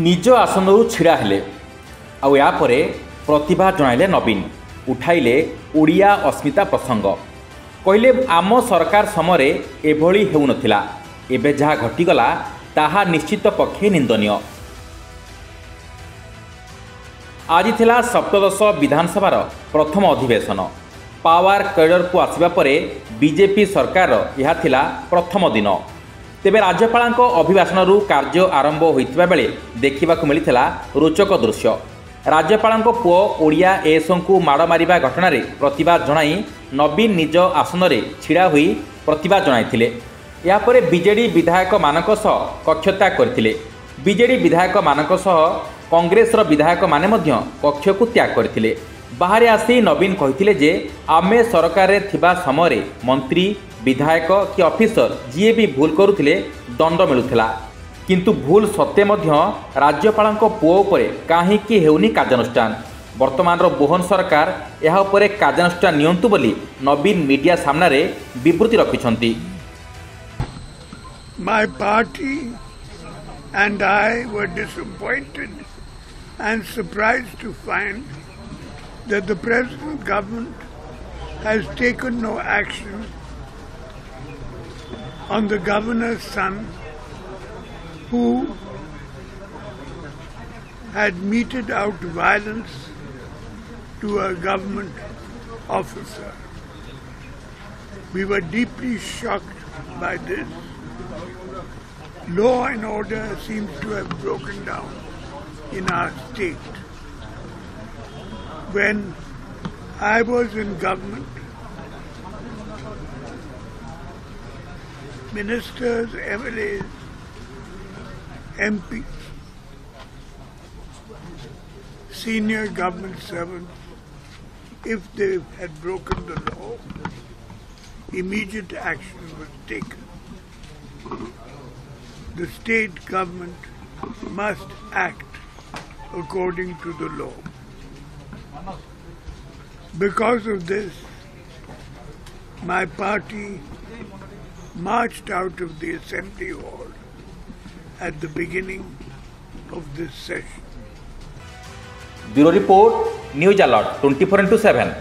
निज आसन छिड़ा हेले आउे प्रतिभा जणाइले नवीन उठाइले ओडिया अस्मिता प्रसंग कहले आम सरकार समय एभली हेउनथिला एबे जहा घटीगला ताहा निश्चित पक्षे निंदनीय। आज थिला सप्तदश विधानसभार प्रथम अधिवेशन पावर करिडर को आसिबा परे बीजेपी सरकार यह थिला प्रथम दिन। तेबे राज्यपाल अभिभाषण कार्य आरंभ होइतिबा बेले देखिबाकु मिलिथिला रोचक दृश्य। राज्यपाल पुओ ओडिया एएसओ को माड़ मारिबा घटना रे प्रतिवाद जणाई नवीन निज आसन रे छिड़ा होई प्रतिवाद जणाइथिले। या परे बीजेडी विधायक मानक सह कक्षत्याग करथिले। बीजेडी विधायक मानक सह कांग्रेसर विधायक माने मध्य कक्ष को त्याग करथिले। बाहर आसी नवीन कहिथिले जे आमे सरकार रे थिबा समय रे मंत्री विधायक कि ऑफिसर जीए भी भूल करुथिले दंड मिलुथिला किंतु भूल सत्य मध्य राज्यपाल पुओ उपरे काहीकि हेउनी कार्यानुष्ठान। वर्तमान बोहन सरकार यह उपरे कार्यानुष्ठान नियंतु बोली नवीन मीडिया सामना रे विवृत्ति रखिछंती। My party and I were disappointed and surprised to find that the present government has taken no action on the governor's son who had meted out violence to a government officer. We were deeply shocked by this. Law and order seems to have broken down in our state. When I was in government, ministers, MLAs, MPs, senior government servants, if they had broken the law, immediate action was taken. The state government must act according to the law. Because of this, my party marched out of the assembly hall at the beginning of this session. Bureau Report, News Alert 24/7।